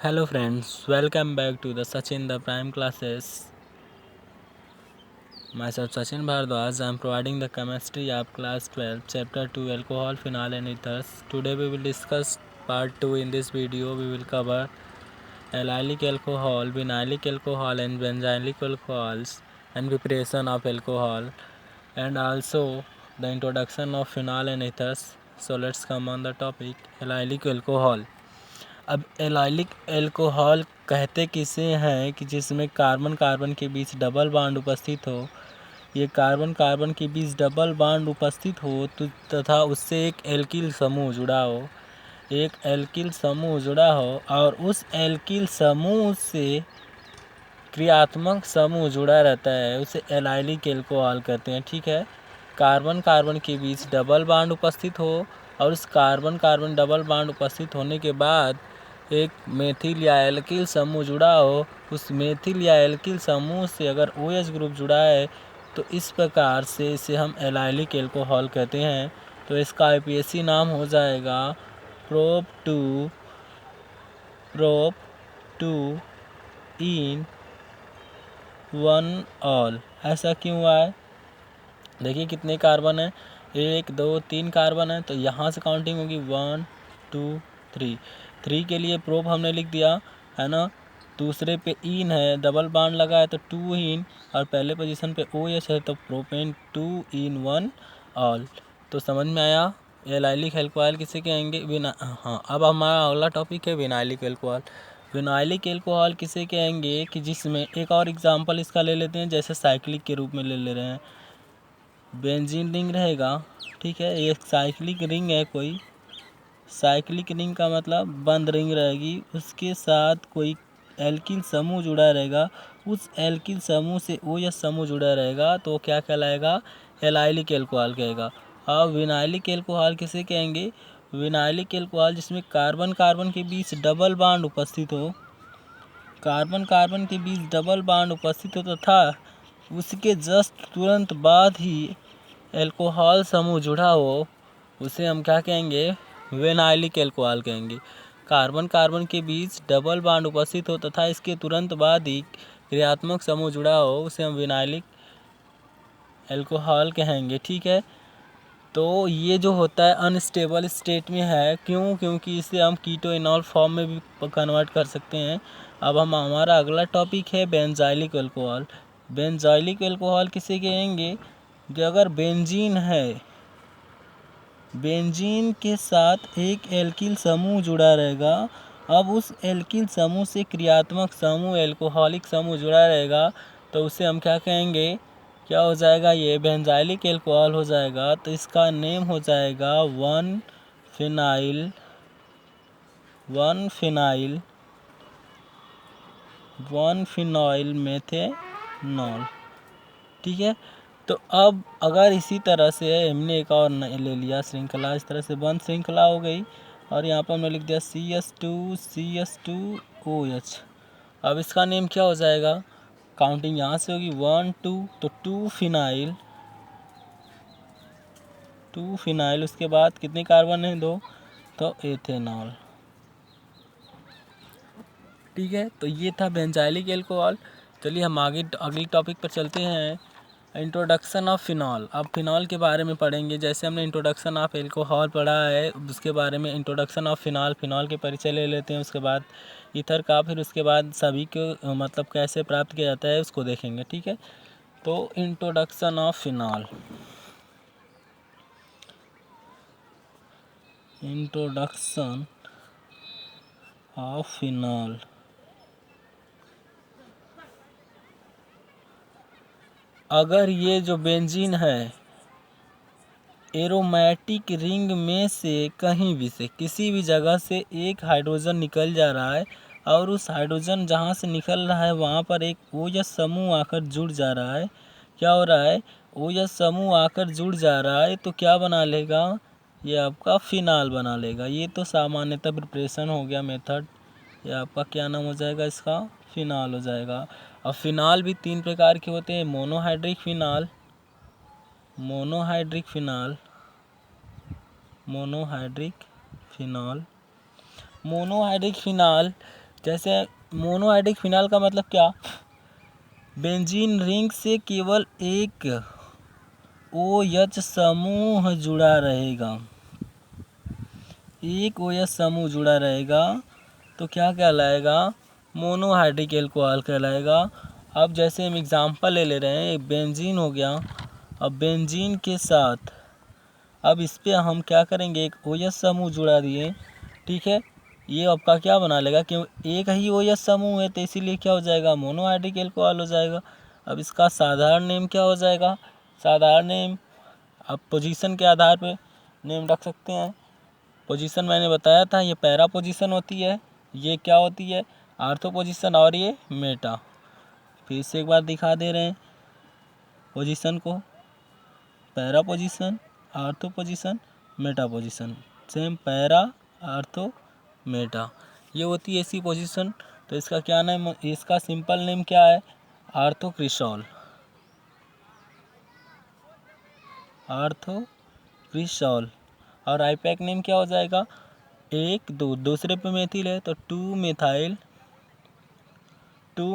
Hello friends, welcome back to the Sachin the Prime classes. Myself Sachin Bhardwaj. I am providing the chemistry of class 12 chapter 2 alcohol, phenol and ethers. Today we will discuss part 2. In this video we will cover allylic alcohol, vinylic alcohol and benzylic alcohols and preparation of alcohol, and also the introduction of phenol and ethers. So let's come on the topic allylic alcohol. अब allylic alcohol कहते किसे हैं कि जिसमें carbon carbon के बीच double bond उपस्थित हो। ये कार्बन कार्बन के बीच डबल बॉन्ड उपस्थित हो तो तथा उससे एक एल्किल समूह जुड़ा हो, एक एल्किल समूह जुड़ा हो और उस एल्किल समूह से क्रियात्मक समूह जुड़ा रहता है, उसे एलाइलिक अल्कोहल कहते हैं। ठीक है, कार्बन कार्बन के बीच डबल बॉन्ड उपस्थित हो और उस कार्बन कार्बन डबल बॉन्ड उपस्थित होने के बाद एक मेथिल या एल्किल समूह जुड़ा हो, उस मेथिल या एल्किल समूह से अगर OH ग्रुप जुड़ा है तो इस प्रकार से इसे हम एलाइलिक अल्कोहल कहते हैं। तो इसका IPAC नाम हो जाएगा prop two in one all. ऐसा क्यों हुआ है? देखिए कितने कार्बन है, 1 2 3 कार्बन है, तो यहाँ से काउंटिंग होगी 1 2 3 के लिए प्रोप हमने लिख दिया है ना। दूसरे पे इन है, डबल बॉन्ड लगा है तो 2 इन, और पहले पोजीशन पे OH है तो प्रोपेन 2 इन 1 ऑल। तो समझ में आया एलाइलिक अल्कोहल किसे कहेंगे? हाँ, अब हमारा अगला टॉपिक है विनाइलिक अल्कोहल। विनाइलिक अल्कोहल किसे कहेंगे कि जिसमें एक और एग्जांपल इसका ले लेते हैं, जैसे साइक्लिक के रूप में ले रहे हैं। बेंजीन रिंग रहेगा, ठीक है, ये साइक्लिक रिंग है कोई। साइक्लिक रिंग का मतलब बंद रिंग रहेगी, उसके साथ कोई एल्किल समूह जुड़ा रहेगा, उस एल्किल समूह से OH समूह जुड़ा रहेगा तो क्या कहलाएगा? एलाइलिक अल्कोहल कहेगा। अब विनाइलिक अल्कोहल किसे कहेंगे? विनाइलिक अल्कोहल जिसमें कार्बन कार्बन के बीच डबल बॉन्ड उपस्थित हो, कार्बन कार्बन के बीच डबल बॉन्ड उपस्थित हो तथा उसके जस्ट तुरंत बाद ही अल्कोहल समूह जुड़ा हो, उसे हम क्या कहेंगे? विनाइलिक अल्कोहल कहेंगे। कार्बन कार्बन के बीच डबल बॉन्ड उपस्थित हो तथा इसके तुरंत बाद ही क्रियात्मक समूह जुड़ा हो, उसे हम विनाइलिक अल्कोहल कहेंगे। ठीक है, तो ये जो होता है अनस्टेबल स्टेट में है, क्यों? क्योंकि इसे हम कीटो इनॉल फॉर्म में भी कन्वर्ट कर सकते हैं। अब हमारा अगला टॉपिक है बेंजाइलिक अल्कोहल। बेंजाइलिक अल्कोहल किसे कहेंगे? कि अगर बेंजीन है, बेंजीन के साथ एक एल्किल समूह जुड़ा रहेगा, अब उस एल्किल समूह से क्रियात्मक समूह एल्कोहलिक समूह जुड़ा रहेगा तो उसे हम क्या कहेंगे? क्या हो जाएगा? ये बेंजाइलिक अल्कोहल हो जाएगा। तो इसका नेम हो जाएगा 1 फिनाइल मेथेनॉल। ठीक है, तो अब अगर इसी तरह से हमने एक और ले लिया श्रृंखला, इस तरह से बंद श्रृंखला हो गई और यहाँ पर हमने लिख दिया CH2OH। अब इसका नेम क्या हो जाएगा? काउंटिंग यहाँ से होगी 1 2, तो 2 फिनाइल, उसके बाद कितने कार्बन है? 2, तो एथेनॉल। ठीक है, तो ये था बेंजाइलिक अल्कोहल। चलिए हम आगे अगली टॉपिक पर चलते हैं, इंट्रोडक्शन ऑफ फिनॉल। अब फिनॉल के बारे में पढ़ेंगे। जैसे हमने इंट्रोडक्शन ऑफ एल्कोहल पढ़ा है, उसके बारे में इंट्रोडक्शन ऑफ फिनॉल, फिनॉल के परिचय ले लेते हैं, उसके बाद ईथर का, फिर उसके बाद सभी को मतलब कैसे प्राप्त किया जाता है उसको देखेंगे। ठीक है, तो introduction of phenol. Introduction of phenol. अगर ये जो बेंजीन है एरोमेटिक रिंग में से कहीं भी से किसी भी जगह से एक हाइड्रोजन निकल जा रहा है और उस हाइड्रोजन जहाँ से निकल रहा है वहाँ पर एक OH समूह आकर जुड़ जा रहा है, क्या हो रहा है? OH समूह आकर जुड़ जा रहा है, तो क्या बना लेगा? ये आपका फिनाल बना लेगा। ये तो सामान्यतः प्रिपरेशन हो गया मेथड, ये आपका क्या नाम हो जाएगा? इसका फिनाल हो जाएगा। अब फिनाल भी 3 प्रकार के होते हैं, monohydric phenol, monohydric phenol, monohydric phenol. Monohydric phenol जैसे मोनोहाइड्रिक फिनाल का मतलब क्या, बेंजीन रिंग से केवल एक OH समूह जुड़ा रहेगा, एक OH समूह जुड़ा रहेगा तो क्या कहलाएगा, मोनोहाइड्रिक एल्कोहल कहलाएगा। अब जैसे हम एग्जांपल ले रहे हैं, एक बेंजीन हो गया, अब बेंजीन के साथ अब इस पर हम क्या करेंगे, एक OH समूह जुड़ा दिए, ठीक है, ये आपका क्या बना लेगा, क्यों एक ही OH समूह है तो इसीलिए क्या हो जाएगा, मोनोहाइड्रिक एल्कोहल हो जाएगा। अब इसका साधारण नेम क्या हो जाएगा, साधारण नेम आप पोजीशन के आधार पे नेम रख सकते हैं। पोजीशन मैंने बताया था, ये पैरा पोजीशन होती है, ये क्या होती है, आर्थो पोजीशन, और ये मेटा। फिर से एक बार दिखा दे रहे हैं पोजीशन को, para position, ortho position, Meta position, same para ortho Meta, ये होती है ऐसी पोजीशन। तो इसका क्या नाम, इसका सिंपल नेम क्या है, आर्थोक्रिसॉल, आर्थोक्रिसॉल। और आईपैक नेम क्या हो जाएगा, एक दो, दूसरे पे मेथिल है तो 2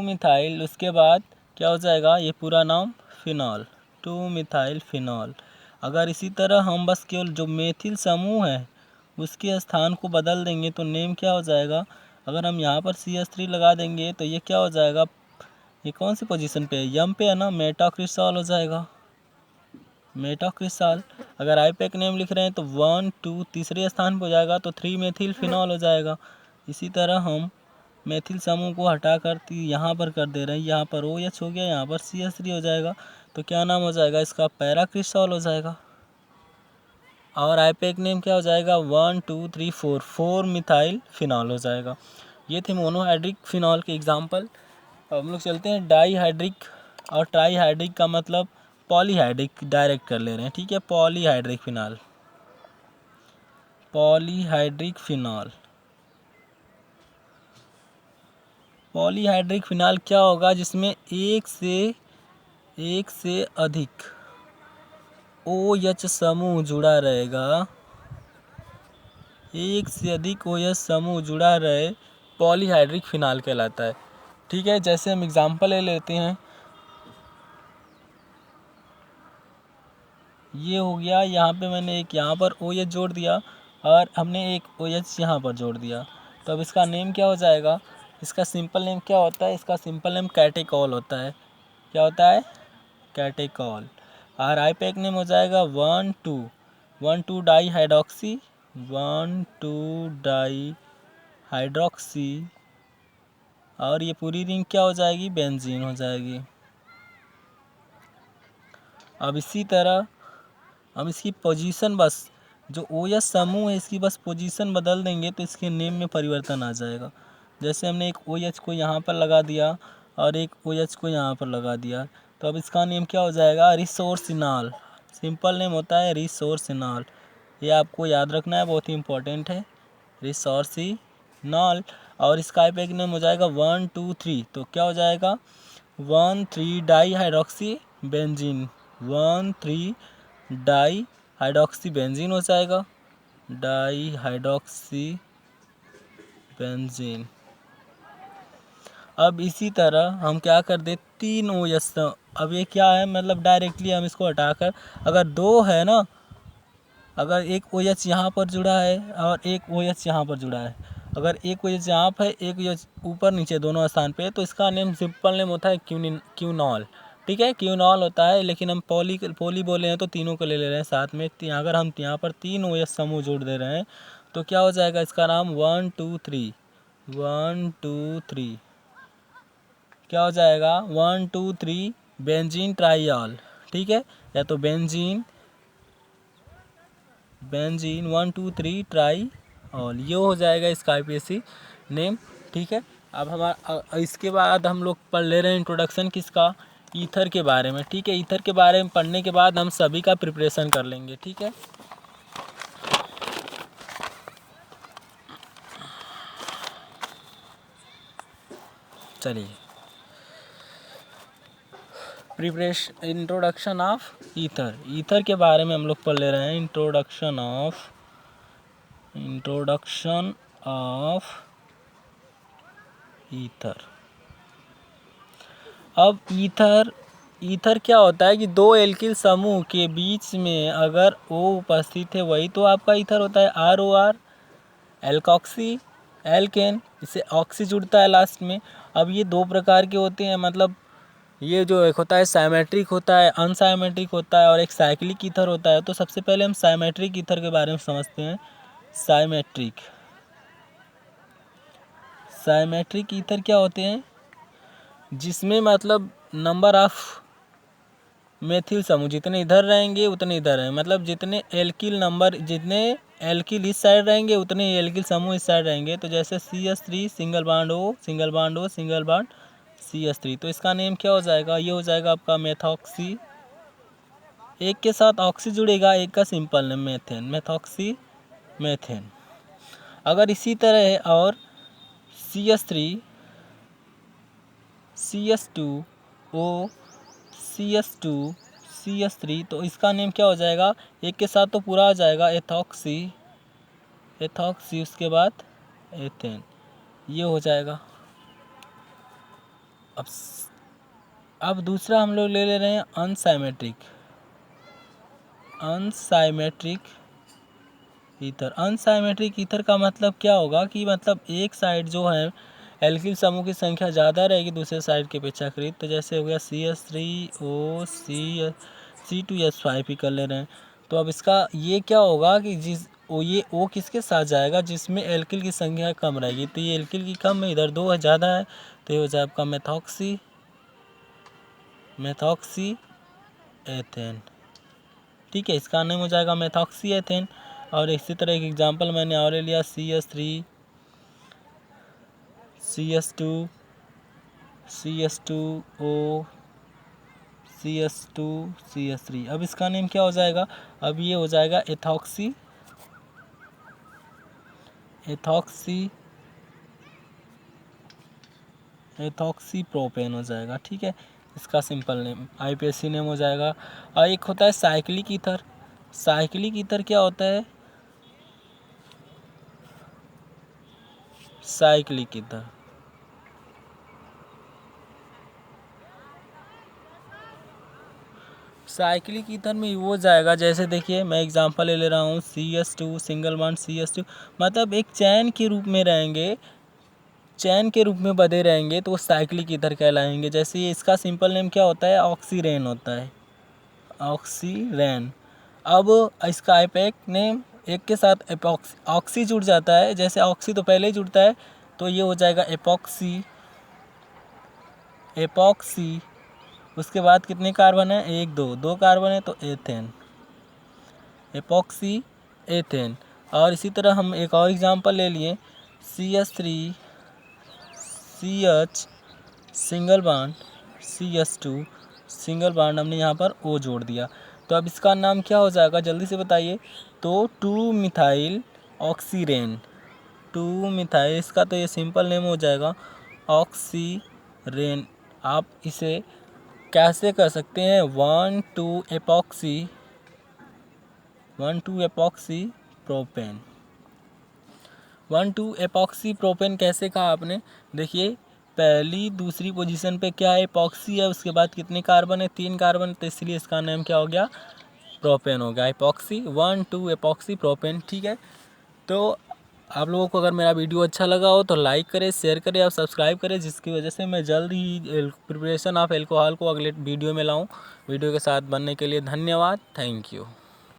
मिथाइल, उसके बाद क्या हो जाएगा, ये पूरा नाम फिनॉल, 2 मिथाइल फिनॉल। अगर इसी तरह हम बस केवल जो मेथिल समूह है उसके स्थान को बदल देंगे तो नेम क्या हो जाएगा, अगर हम यहाँ पर CH3 लगा देंगे तो ये क्या हो जाएगा, ये कौन सी पोजीशन पे है, यम पे है ना, मेटाक्रिसॉल हो जाएगा, मेटाक्रिसॉल। अगर आईपैक नेम लिख रहे हैं तो 1 2 तीसरे स्थान पर हो जाएगा तो 3 मेथिल फिनॉल हो जाएगा। इसी तरह हम मेथिल समूह को हटा कर यहाँ पर कर दे रहे हैं, यहाँ पर OH हो गया, यहाँ पर CH3 हो जाएगा तो क्या नाम हो जाएगा इसका, पैराक्रिसॉल हो जाएगा। और आईपैक नेम क्या हो जाएगा, 1 2 3 4 4 मिथाइल फिनॉल हो जाएगा। ये थे मोनोहाइड्रिक फिनॉल के एग्जाम्पल। अब हम लोग चलते हैं डाईहाइड्रिक और ट्राईहाइड्रिक का मतलब पॉलीहाइड्रिक डायरेक्ट कर ले रहे हैं, ठीक है। Polyhydric phenol, polyhydric phenol, polyhydric phenol क्या होगा, जिसमें एक से अधिक OH समूह जुड़ा रहेगा, एक से अधिक OH समूह जुड़ा रहे, पॉलीहाइड्रिक फिनाल कहलाता है, ठीक है। जैसे हम एग्जांपल ले लेते हैं, ये हो गया, यहाँ पे मैंने एक यहाँ पर OH जोड़ दिया और हमने एक OH यहाँ पर जोड़ दिया, तो अब इसका नेम क्या हो जाएगा, इसका सिंपल नेम क्या होता है, इसका सिंपल नेम कैटेकॉल होता है। क्या होता है, कैटेकॉल। और आईपैक नेम हो जाएगा 1 2 डाई हाइड्रोक्सी, 1 2 डाई हाइड्रोक्सी, और ये पूरी रिंग क्या हो जाएगी, बेंजीन हो जाएगी। अब इसी तरह हम इसकी पोजीशन, बस जो OH समूह है इसकी बस पोजीशन बदल देंगे तो इसके नेम में परिवर्तन आ जाएगा। जैसे हमने एक OH को यहाँ पर लगा दिया और एक OH को यहाँ पर लगा दिया, तो अब इसका नेम क्या हो जाएगा, रिसोर्सिनॉल। सिंपल नेम होता है रिसोर्सिनॉल, ये आपको याद रखना है, बहुत ही इंपॉर्टेंट है, रिसोर्सिनॉल। और इसका आईपैक नेम हो जाएगा 1 2 3, तो क्या हो जाएगा, 1 3 di hydroxy benzene, 1 3 di hydroxy benzene हो जाएगा, डाई हाइड्रोक्सी बेंजीन। अब इसी तरह हम क्या कर दे, 3 OH, अब ये क्या है, मतलब डायरेक्टली हम इसको हटाकर, अगर दो है ना, अगर एक OH यहाँ पर जुड़ा है और एक OH यहाँ पर जुड़ा है, अगर एक OH यहाँ पर, एक OH ऊपर नीचे दोनों स्थान पे, तो इसका नेम सिंपल नेम होता है क्यूनॉल, ठीक है, क्यूनॉल होता है। लेकिन हम पॉली बोले हैं तो तीनों को ले ले रहे हैं साथ में। अगर हम यहाँ पर 3 OH समूह जोड़ दे रहे हैं तो क्या हो जाएगा, इसका नाम 1 2 3, 1 2 3 क्या हो जाएगा, 1 2 3 बेंजीन ट्राइऑल, ठीक है, या तो बेंजीन 1 2 3 ट्राई ऑल, ये हो जाएगा इसका IPSC नेम, ठीक है। अब हमारा इसके बाद हम लोग पढ़ ले रहे हैं इंट्रोडक्शन किसका, ईथर के बारे में, ठीक है। ईथर के बारे में पढ़ने के बाद हम सभी का प्रिपरेशन कर लेंगे, ठीक है। चलिए, preparation, introduction of ether, ether के बारे में हम लोग पढ़ ले रहे हैं। Introduction of ether. अब ईथर क्या होता है कि दो एल्किल समूह के बीच में अगर O उपस्थित है वही तो आपका ईथर होता है। ROR एल्कॉक्सी एल्केन, इससे ऑक्सी जुड़ता है लास्ट में। अब ये दो प्रकार के होते हैं, मतलब ये जो एक होता है साइमेट्रिक होता है, अनसाइमेट्रिक होता है, और एक साइक्लिक ईथर होता है। तो सबसे पहले हम साइमेट्रिक ईथर के बारे में समझते हैं। साइमेट्रिक ईथर क्या होते हैं, जिसमें मतलब नंबर ऑफ मेथिल समूह जितने इधर रहेंगे उतने इधर हैं, मतलब जितने एल्किल इस साइड रहेंगे उतने एल्किल समूह इस साइड रहेंगे। तो जैसे CH3 single bond O single bond O single bond CH3, तो इसका नेम क्या हो जाएगा, ये हो जाएगा आपका मेथॉक्सी। एक के साथ ऑक्सी जुड़ेगा, एक का simple name methane, methoxy methane. अगर इसी तरह और CH3 CH2O CH2 CH3, तो इसका नेम क्या हो जाएगा, एक के साथ तो पूरा आ जाएगा एथॉक्सी, उसके बाद एथेन, ये हो जाएगा। अब दूसरा हम लोग ले रहे हैं अनसाइमेट्रिक ईथर। अनसाइमेट्रिक ईथर का मतलब क्या होगा कि मतलब एक साइड जो है एल्किल समूह की संख्या ज़्यादा रहेगी दूसरे साइड के अपेक्षाकृत। तो जैसे हो गया CH3O C2H5 ही कर ले रहे हैं। तो अब इसका ये क्या होगा कि ये O किसके साथ जाएगा, जिसमें एल्किल की संख्या कम रहेगी। तो ये एल्किल की कम है, इधर 2 है ज़्यादा है, तो ये हो जाए आपका मेथॉक्सी एथेन। ठीक है, इसका नेम हो जाएगा मेथॉक्सी एथेन। और इसी तरह एक एग्जांपल मैंने और ले लिया CH3 CH2 CH2O CH2 CH3। अब इसका नेम क्या हो जाएगा, अब ये हो जाएगा एथॉक्सी प्रोपेन हो जाएगा। ठीक है, इसका सिंपल नेम IPSC नेम हो जाएगा। और एक होता है साइक्लिक ईथर। साइक्लिक ईथर क्या होता है, साइक्लिक ईथर में वो जाएगा, जैसे देखिए मैं एग्जांपल ले रहा हूँ CH2 सिंगल बॉन्ड CH2, मतलब एक चैन के रूप में रहेंगे, चैन के रूप में बधे रहेंगे, तो वो साइक्लिक ईथर कहलाएंगे। जैसे ये इसका सिंपल नेम क्या होता है, ऑक्सीरेन होता है, ऑक्सीरेन। अब इसका आईपैक नेम एक के साथ ऑक्सी जुड़ जाता है, जैसे ऑक्सी तो पहले ही जुड़ता है, तो ये हो जाएगा एपॉक्सी। उसके बाद कितने कार्बन है, 1 2 कार्बन है, तो एथेन, एपॉक्सी एथेन। और इसी तरह हम एक और एग्जांपल ले लिए CH3 CH single bond CH2 single bond, हमने यहाँ पर O जोड़ दिया। तो अब इसका नाम क्या हो जाएगा, जल्दी से बताइए। तो 2 मिथाइल ऑक्सीरेन, 2 मिथाइल, इसका तो ये सिंपल नेम हो जाएगा ऑक्सीरेन। आप इसे कैसे कर सकते हैं, 1,2 एपॉक्सी प्रोपेन। 1,2 एपॉक्सी प्रोपेन कैसे कहा आपने, देखिए पहली दूसरी पोजीशन पे क्या है, एपॉक्सी है, उसके बाद कितने कार्बन है, 3 कार्बन, तो इसलिए इसका नाम क्या हो गया, प्रोपेन हो गया, एपॉक्सी 1,2 एपॉक्सी प्रोपेन। ठीक है, तो आप लोगों को अगर मेरा वीडियो अच्छा लगा हो तो लाइक करें, शेयर करें और सब्सक्राइब करें, जिसकी वजह से मैं जल्द ही प्रिपरेशन ऑफ एल्कोहल को अगले वीडियो में लाऊं। वीडियो के साथ बनने के लिए धन्यवाद, थैंक यू।